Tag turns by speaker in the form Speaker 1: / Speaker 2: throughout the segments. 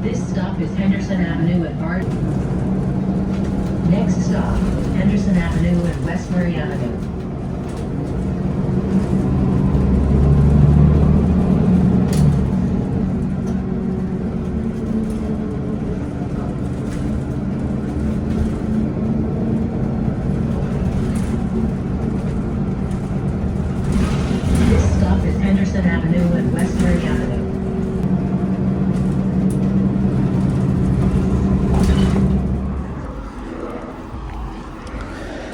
Speaker 1: This stop is Henderson Avenue at Brighton. Next stop, Henderson Avenue and Westbury Avenue. This stop is Henderson Avenue and Westbury Avenue.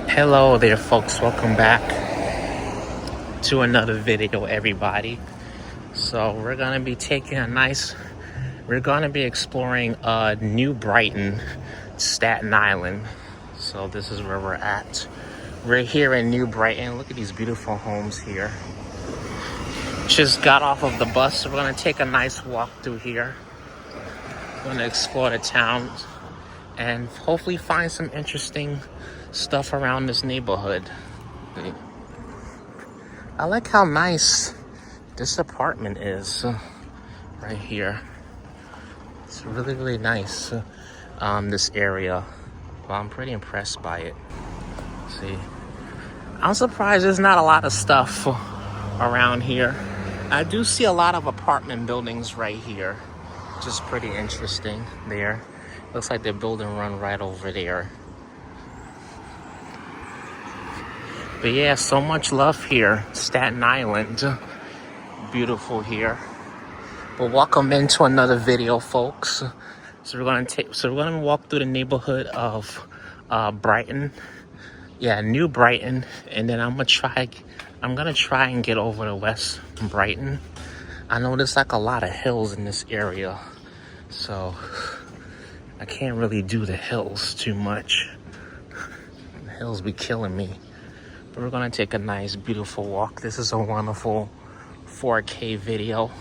Speaker 2: Hello there folks, welcome back to another video everybody. So we're gonna be exploring New Brighton, Staten Island. So this is where we're at. We're here in New Brighton. Look at these beautiful homes here. Just got off of the bus, so we're gonna take a nice walk through here. We're gonna explore the town and hopefully find some interesting stuff around this neighborhood. I like how nice this apartment is right here. It's really nice, this area. Well, I'm pretty impressed by it. See, I'm surprised there's not a lot of stuff around here. I do see a lot of apartment buildings right here, which is pretty interesting there. Looks like they're building one right over there. But yeah, so much love here. Staten Island. Beautiful here. But welcome into another video, folks. So we're gonna walk through the neighborhood of Brighton. Yeah, New Brighton. And then I'm gonna try and get over to West Brighton. I know there's like a lot of hills in this area, so I can't really do the hills too much. The hills be killing me. But we're gonna take a nice, beautiful walk. This is a wonderful 4K video.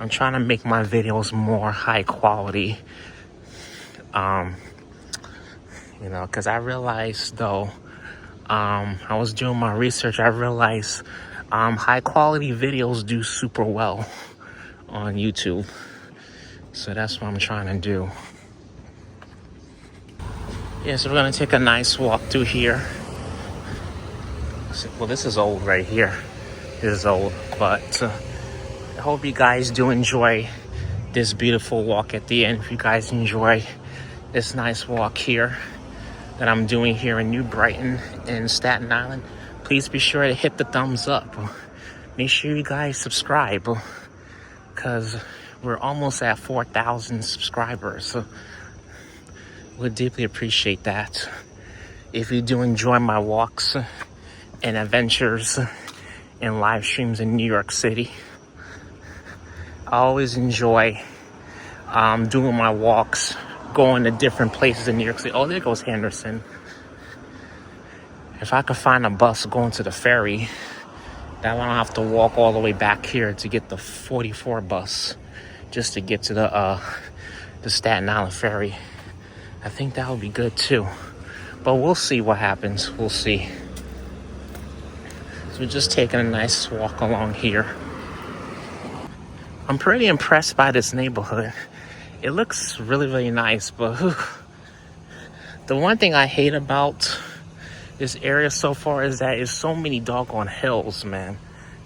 Speaker 2: I'm trying to make my videos more high quality. You know, because I realized though, I was doing my research, I realized high quality videos do super well on YouTube. So that's what I'm trying to do. Yeah, so we're gonna take a nice walk through here. Well, this is old right here. This is old, but I hope you guys do enjoy this beautiful walk at the end. If you guys enjoy this nice walk here that I'm doing here in New Brighton in Staten Island, please be sure to hit the thumbs up. Make sure you guys subscribe, because we're almost at 4,000 subscribers. So we'd deeply appreciate that. If you do enjoy my walks and adventures and live streams in New York City, I always enjoy doing my walks, going to different places in New York City. Oh, there goes Henderson. If I could find a bus going to the ferry, that I don't have to walk all the way back here to get the 44 bus just to get to the Staten Island ferry. I think that would be good too. But we'll see what happens. We'll see. So we're just taking a nice walk along here. I'm pretty impressed by this neighborhood. It looks really nice, but the one thing I hate about this area so far is that there's so many doggone hills, man.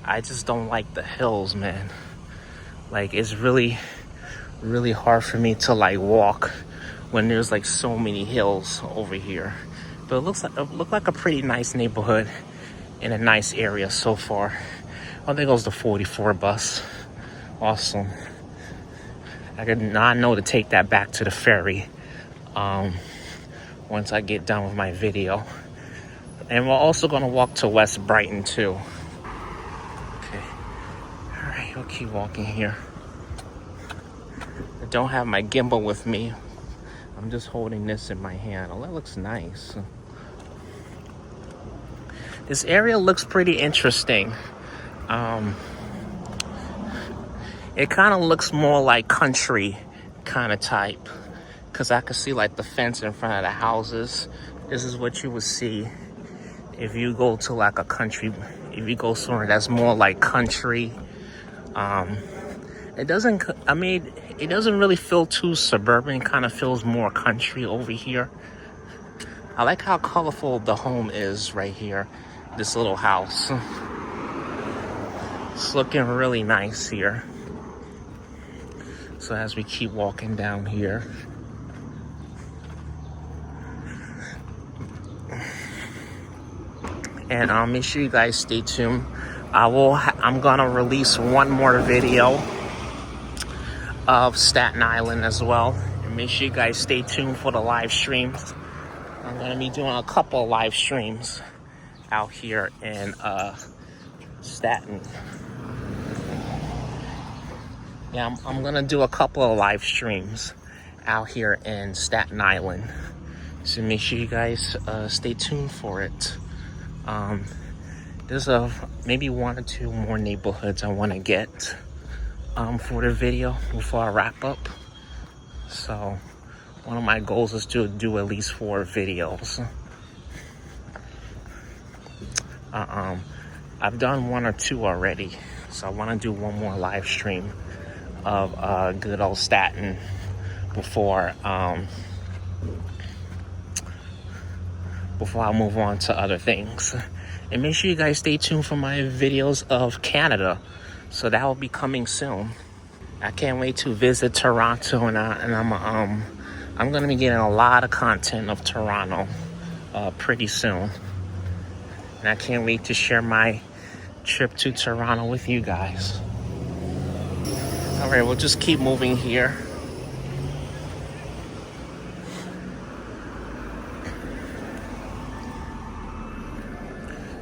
Speaker 2: I just don't like the hills, man. Like, it's really hard for me to like walk when there's like so many hills over here. But it looks like a pretty nice neighborhood in a nice area so far. Oh, there goes the 44 bus. Awesome. I know to take that back to the ferry once I get done with my video. And we're also going to walk to West Brighton too. Okay. All right, we'll keep walking here. I don't have my gimbal with me. I'm just holding this in my hand. Oh, that looks nice. This area looks pretty interesting. It kind of looks more like country kind of type, because I could see like the fence in front of the houses. This is what you would see if you go to like a country, if you go somewhere that's more like country. It doesn't, I mean, it doesn't really feel too suburban. It kind of feels more country over here. I like how colorful the home is right here. This little house. It's looking really nice here. So as we keep walking down here, and make sure you guys stay tuned. I'm gonna release one more video of Staten Island as well, and make sure you guys stay tuned for the live streams. I'm gonna be doing a couple of live streams out here in Staten. Yeah, I'm gonna do a couple of live streams out here in Staten Island, so make sure you guys stay tuned for it. There's maybe one or two more neighborhoods I want to get for the video before I wrap up. So one of my goals is to do at least 4 videos. I've done 1 or 2 already, so I want to do one more live stream of good old Staten before I move on to other things. And make sure you guys stay tuned for my videos of Canada, so that will be coming soon. I can't wait to visit Toronto, and I'm gonna be getting a lot of content of Toronto pretty soon, and I can't wait to share my trip to Toronto with you guys. All right, we'll just keep moving here.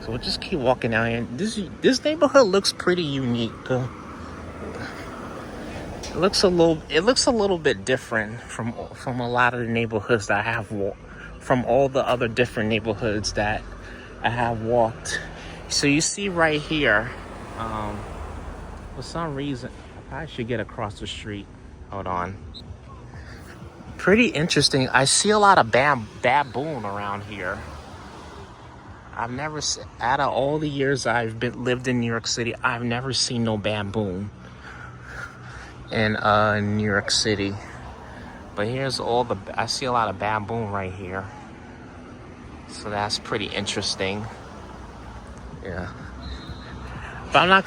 Speaker 2: So we'll just keep walking down here. This neighborhood looks pretty unique. It looks a little bit different from a lot of the neighborhoods that I have from all the other different neighborhoods that I have walked. So you see right here, for some reason, I probably should get across the street. Hold on. Pretty interesting. I see a lot of baboon around here. I've never, out of all the years I've lived in New York City, I've never seen no baboon in New York City. But here's I see a lot of baboon right here. So that's pretty interesting. Yeah. But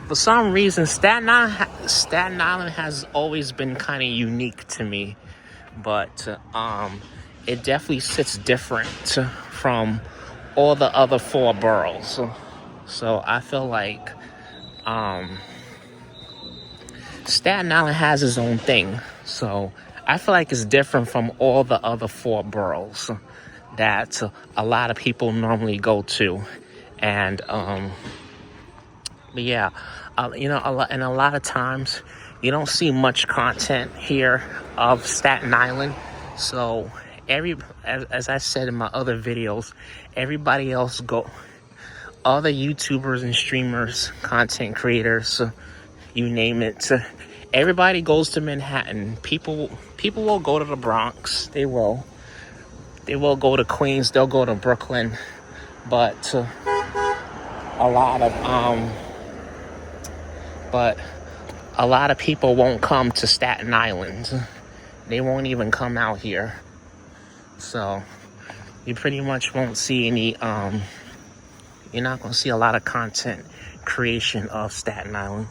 Speaker 2: for some reason, Staten Island has always been kind of unique to me. But it definitely sits different from all the other 4 boroughs. So I feel like Staten Island has its own thing. So I feel like it's different from all the other 4 boroughs that a lot of people normally go to. And but yeah, and a lot of times you don't see much content here of Staten Island. So as I said in my other videos, everybody else other YouTubers and streamers, content creators, you name it, everybody goes to Manhattan. People will go to the Bronx. They will go to Queens. They'll go to Brooklyn. But a lot of people won't come to Staten Island. They won't even come out here. So you pretty much won't see any, you're not going to see a lot of content creation of Staten Island.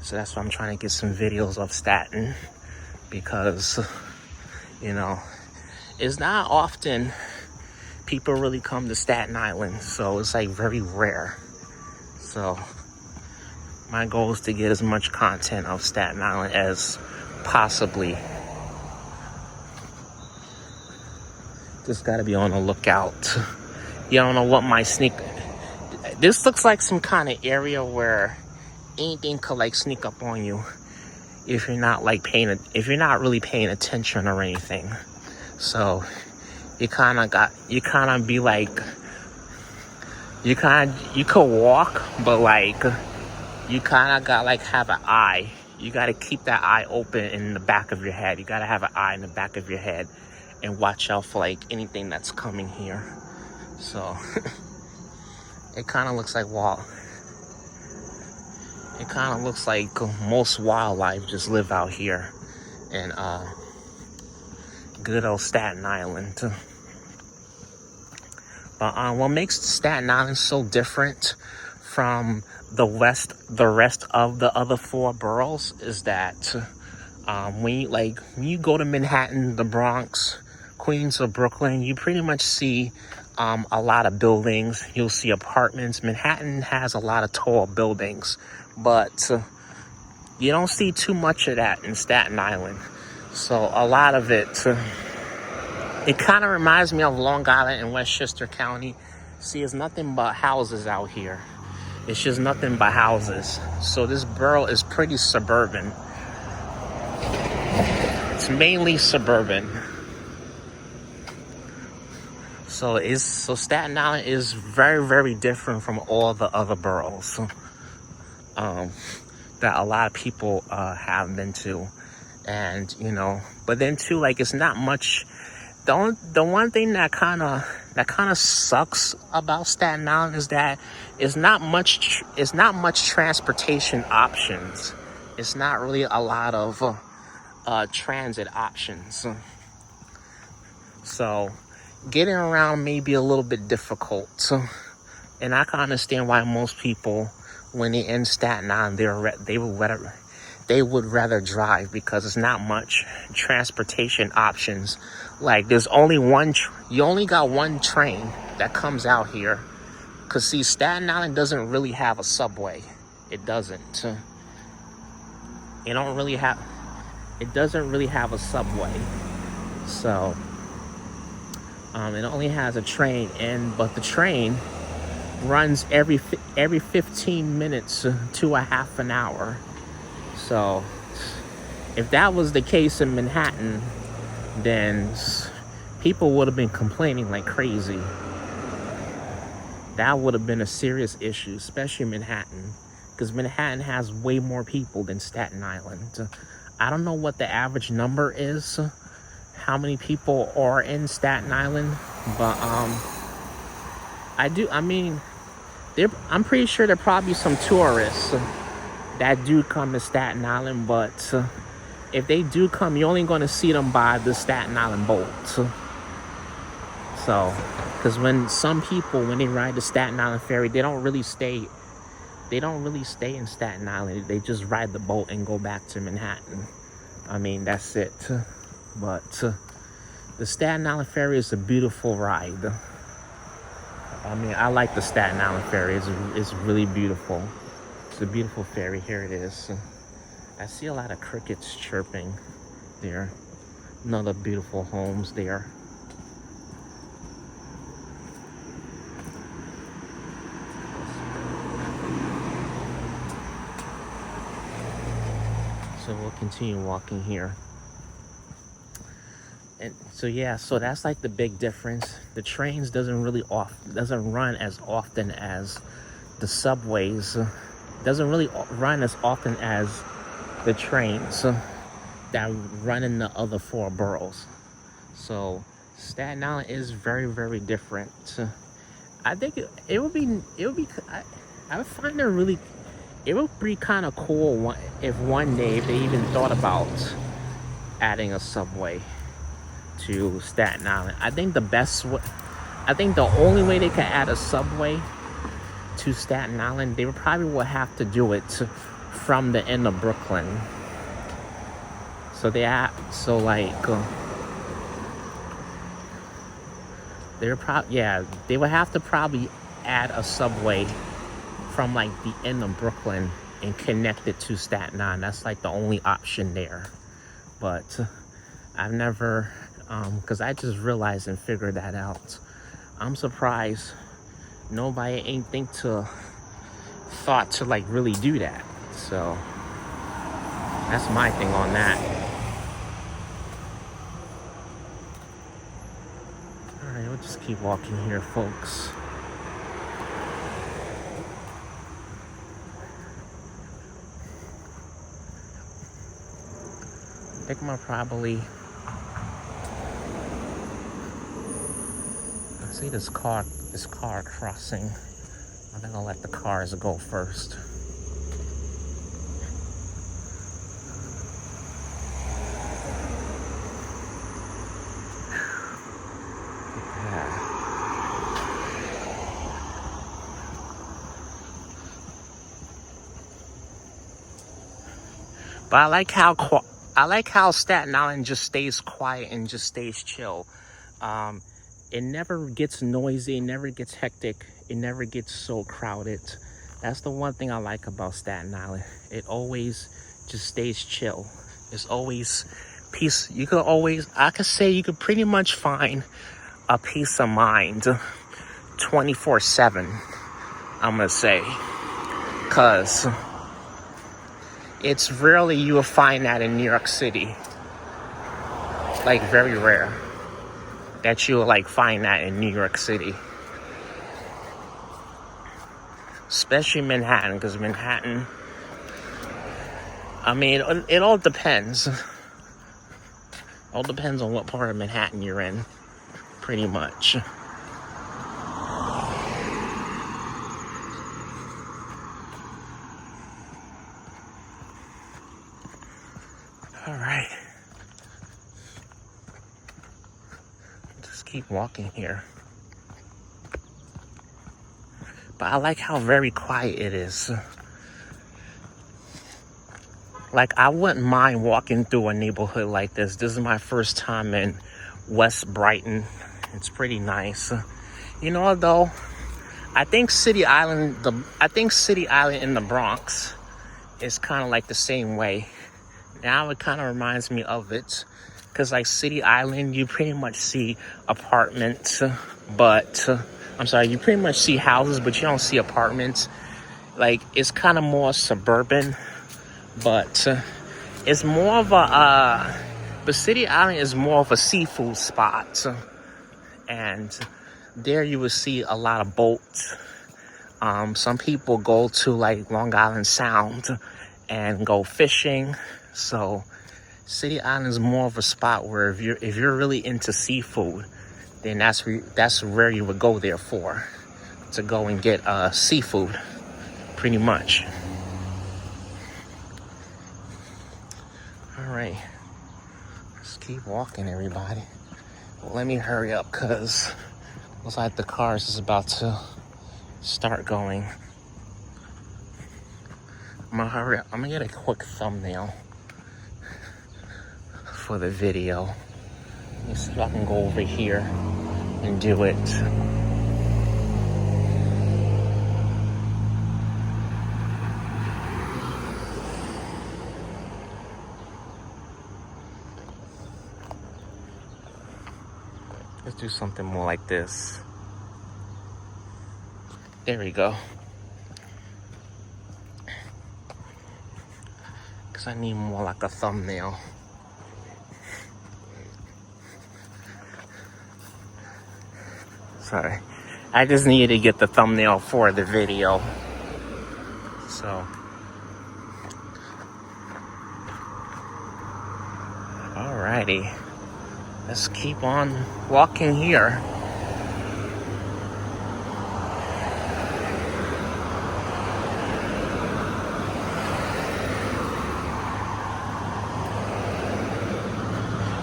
Speaker 2: So that's why I'm trying to get some videos of Staten, because, it's not often people really come to Staten Island. So it's like very rare. So my goal is to get as much content of Staten Island as possibly. Just gotta be on the lookout. You don't know what my this looks like some kind of area where anything could like sneak up on you if you're not really paying attention or anything. So you could walk, but like you kind of got have an eye. You got to keep that eye open in the back of your head. You got to have an eye in the back of your head and watch out for anything that's coming here. So it kind of looks like It kind of looks like most wildlife just live out here in good old Staten Island. But what makes Staten Island so different from the rest of the other four boroughs is that when you go to Manhattan, the Bronx, Queens, or Brooklyn, you pretty much see a lot of buildings. You'll see apartments. Manhattan has a lot of tall buildings, but you don't see too much of that in Staten Island. So a lot of it kind of reminds me of Long Island and Westchester County. See, it's nothing but houses out here. It's just nothing but houses. So this borough is pretty suburban. It's mainly suburban. So Staten Island is very, very different from all the other boroughs that a lot of people have been to. And, but then too, like, it's not much. The one thing that kind of sucks about Staten Island is that it's not much transportation options. It's not really a lot of transit options. So getting around may be a little bit difficult. And I can understand why most people, when they're in Staten Island, they would rather drive, because it's not much transportation options. Like, there's only you only got one train that comes out here. Because, see, Staten Island doesn't really have a subway. It doesn't. It doesn't really have a subway. So, it only has a train, but the train runs every 15 minutes to a half an hour. So, if that was the case in Manhattan, then people would have been complaining like crazy. That would have been a serious issue, especially Manhattan, because Manhattan has way more people than Staten Island. I don't know what the average number is, how many people are in Staten Island, but I'm pretty sure there are probably some tourists that do come to Staten Island, but if they do come, you're only going to see them by the Staten Island boat. So, because when they ride the Staten Island ferry, they don't really stay in Staten Island. They just ride the boat and go back to Manhattan. I mean, that's it. But the Staten Island ferry is a beautiful ride. I mean, I like the Staten Island ferry. It's really beautiful. It's a beautiful ferry. Here it is. I see a lot of crickets chirping there. Another beautiful homes there. So we'll continue walking here. And so that's like the big difference. The trains doesn't run as often as the subways. Doesn't really run as often as the trains that run in the other four boroughs. So Staten Island is very, very different. I think it would be I would find it would be kind of cool if one day they even thought about adding a subway to Staten Island. I think the only way they could add a subway to Staten Island, they will have to do it from the end of Brooklyn. They would have to probably add a subway from like the end of Brooklyn and connect it to Staten Island. That's like the only option there. But I've never, because I just realized and figured that out. I'm surprised nobody ain't thought to like really do that. So that's my thing on that. All right, we'll just keep walking here, folks. I think I'm gonna probably see this car crossing. I think I'll let the cars go first. But I like how Staten Island just stays quiet and just stays chill. It never gets noisy, it never gets hectic, it never gets so crowded. That's the one thing I like about Staten Island. It always just stays chill. It's always peace. I could say you could pretty much find a peace of mind 24/7, I'm gonna say. Cause it's rarely you will find that in New York City. Like very rare that you'll like find that in New York City. Especially Manhattan, because Manhattan, I mean, it all depends. All depends on what part of Manhattan you're in, pretty much. All right. Just keep walking here. But I like how very quiet it is. Like, I wouldn't mind walking through a neighborhood like this. This is my first time in West Brighton. It's pretty nice. You know, though, I think City Island in the Bronx is kind of like the same way. Now it kind of reminds me of it. Because, like, City Island, you pretty much see apartments, but... you pretty much see houses, but you don't see apartments. Like, it's kind of more suburban, but it's more of but City Island is more of a seafood spot. And there you will see a lot of boats. Some people go to, like, Long Island Sound and go fishing. So City Island is more of a spot where if you're really into seafood, then that's where you would go there for, to go and get seafood, pretty much. All right, let's keep walking, everybody. Well, let me hurry up, because looks like the cars is about to start going. I'm gonna hurry up. I'm gonna get a quick thumbnail for the video. Let me see if I can go over here and do it. Let's do something more like this. There we go. Because I need more like a thumbnail. Sorry, I just needed to get the thumbnail for the video. So, alrighty, let's keep on walking here.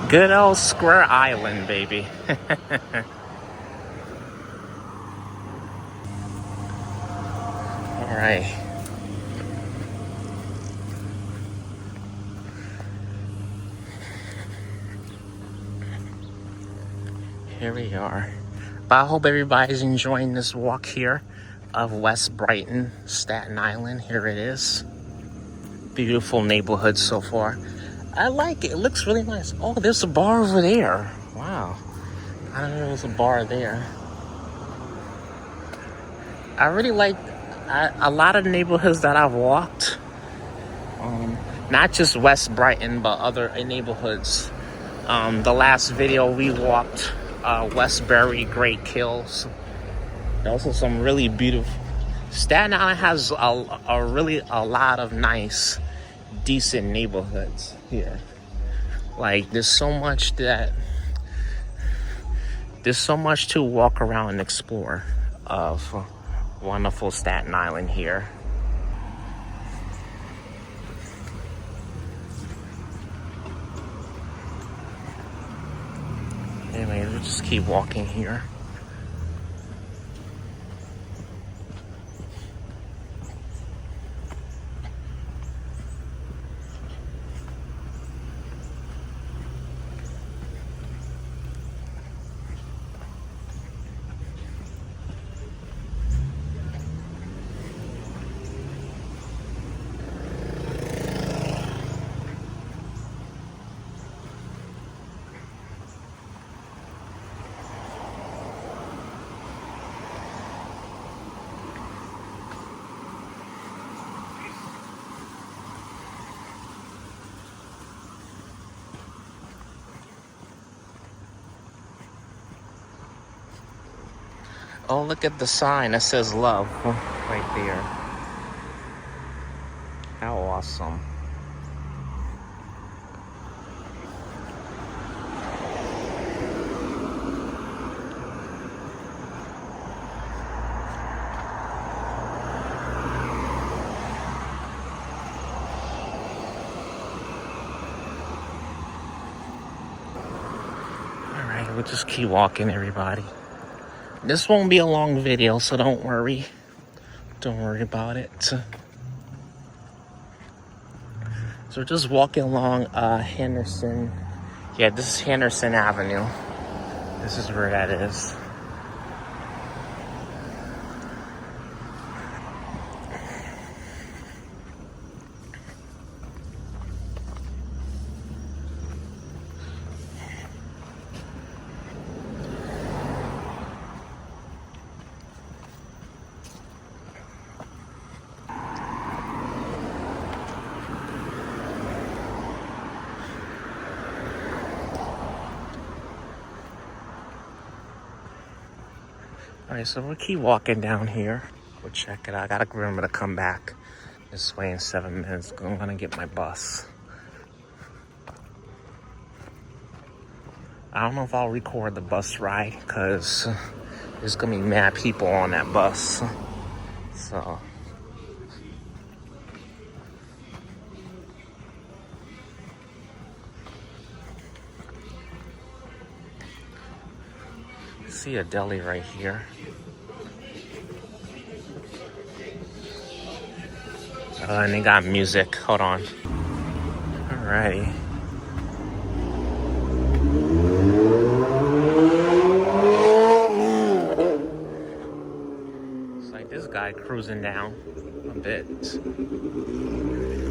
Speaker 2: Good old Square Island, baby. All right. Here we are. But I hope everybody's enjoying this walk here of West Brighton, Staten Island. Here it is. Beautiful neighborhood so far. I like it. It looks really nice. Oh, there's a bar over there. Wow. I didn't know there was a bar there. I really like a lot of neighborhoods that I've walked. Not just West Brighton, but other neighborhoods. The last video we walked Westbury, Great Kills. Also some really beautiful. Staten Island has a lot of nice, decent neighborhoods here. Like, there's so much to walk around and explore of wonderful Staten Island here. Anyway, we'll just keep walking here. Oh, look at the sign that says love right there. How awesome. Alright, we'll just keep walking, everybody. This won't be a long video, so don't worry. Don't worry about it. So we're just walking along Henderson. Yeah, this is Henderson Avenue. This is where that is. Alright, so we'll keep walking down here. We'll check it out. I gotta remember to come back this way in 7 minutes. I'm gonna get my bus. I don't know if I'll record the bus ride because there's gonna be mad people on that bus. So see a deli right here. And they got music. Hold on. Alrighty. It's like this guy cruising down a bit.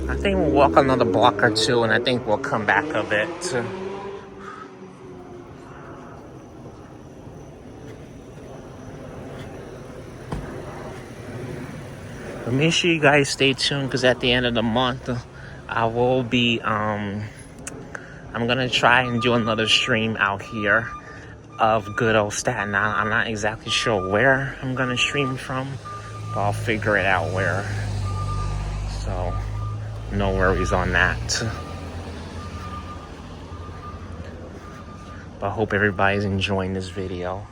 Speaker 2: I think we'll walk another block or two, and I think we'll come back a bit. But make sure you guys stay tuned because at the end of the month, I will be, I'm gonna try and do another stream out here of good old Staten Island. I'm not exactly sure where I'm gonna stream from, but I'll figure it out where. So, no worries on that. But I hope everybody's enjoying this video.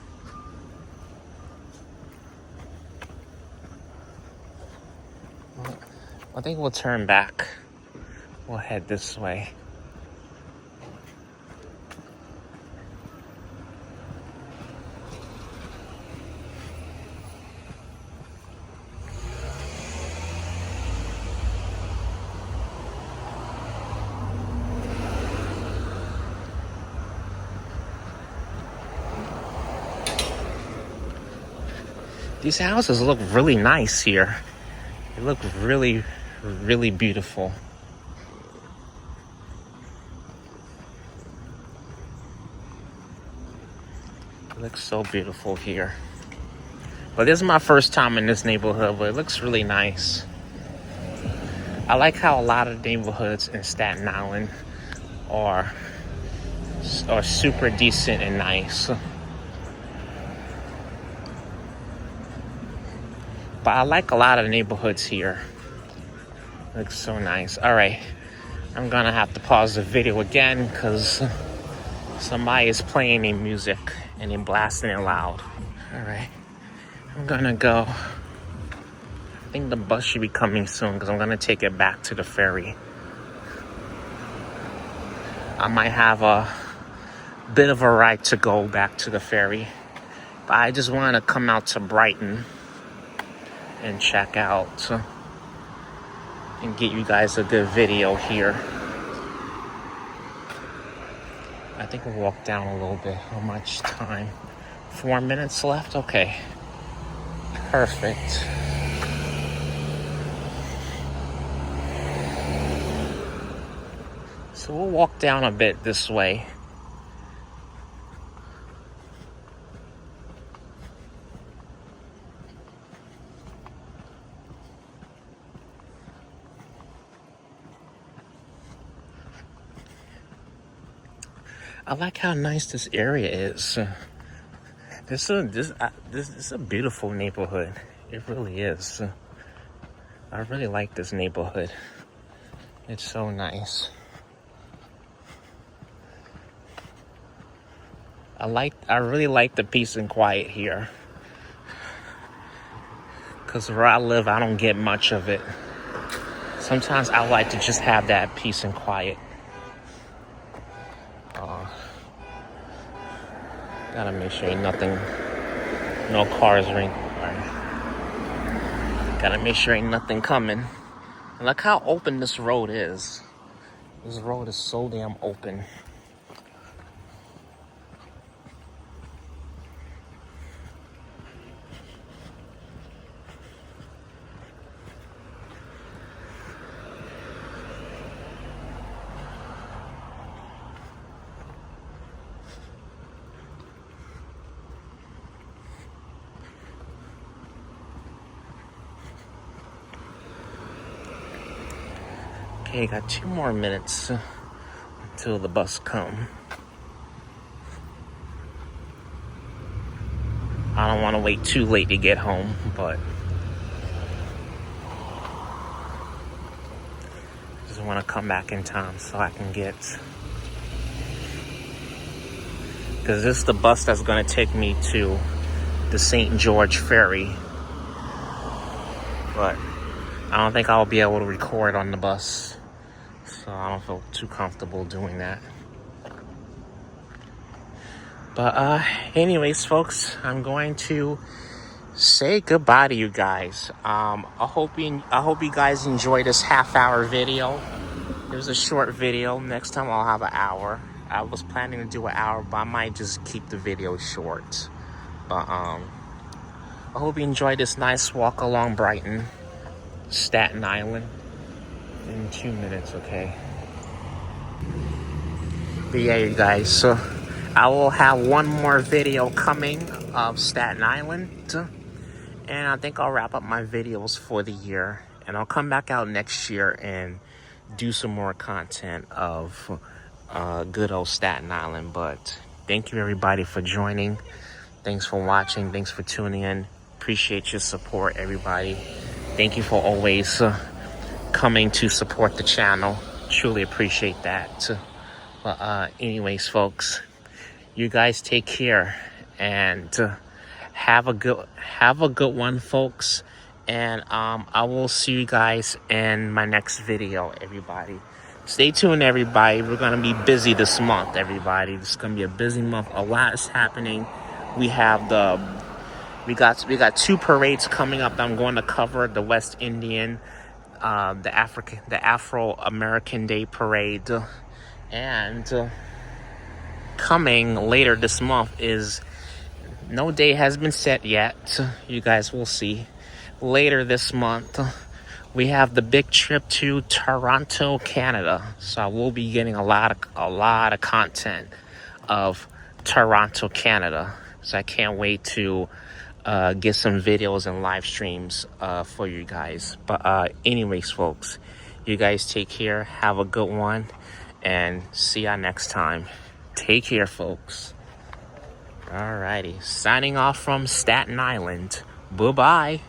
Speaker 2: I think we'll turn back. We'll head this way. These houses look really nice here. They look really, really beautiful. It looks so beautiful here. But this is my first time in this neighborhood, but it looks really nice. I like how a lot of neighborhoods in Staten Island are super decent and nice. But I like a lot of the neighborhoods here. It looks so nice. All right, I'm gonna have to pause the video again because somebody is playing their music and they're blasting it loud. All right, I'm gonna go. I think the bus should be coming soon because I'm gonna take it back to the ferry. I might have a bit of a ride to go back to the ferry, but I just wanted to come out to Brighton and check out and get you guys a good video here. I think we'll walk down a little bit. How much time? 4 minutes left? Okay. Perfect. So we'll walk down a bit this way. I like how nice this area is. This is a beautiful neighborhood. It really is. I really like this neighborhood. It's so nice. I really like the peace and quiet here. Cause where I live, I don't get much of it. Sometimes I like to just have that peace and quiet. Gotta make sure ain't nothing, no cars or anything. Gotta make sure ain't nothing coming. And look how open this road is. This road is so damn open. Okay, got 2 more minutes until the bus come. I don't want to wait too late to get home, but just want to come back in time so I can get, because this is the bus that's going to take me to the St. George Ferry, but I don't think I'll be able to record on the bus. So I don't feel too comfortable doing that. But anyways, folks, I'm going to say goodbye to you guys. I hope you guys enjoyed this half-hour video. It was a short video. Next time I'll have an hour. I was planning to do an hour, but I might just keep the video short. But I hope you enjoyed this nice walk along Brighton, Staten Island. In 2 minutes, okay. But yeah, you guys, so I will have one more video coming of Staten Island, and I think I'll wrap up my videos for the year, and I'll come back out next year and do some more content of good old Staten Island. But thank you everybody for joining. Thanks for watching. Thanks for tuning in. Appreciate your support, everybody. Thank you for always coming to support the channel. Truly appreciate that. But anyways, folks, you guys take care and have a good one, folks. And I will see you guys in my next video, everybody. Stay tuned, everybody. We're gonna be busy this month, everybody. This is gonna be a busy month. A lot is happening. We got 2 parades coming up that I'm going to cover. The West Indian, the Afro-American Day Parade, and coming later this month is, no day has been set yet. You guys will see. Later this month, we have the big trip to Toronto, Canada. So I will be getting a lot of content of Toronto, Canada. So I can't wait to get some videos and live streams for you guys. But anyways, folks, you guys take care. Have a good one, and see ya next time. Take care, folks. Alrighty, signing off from Staten Island. Bye-bye.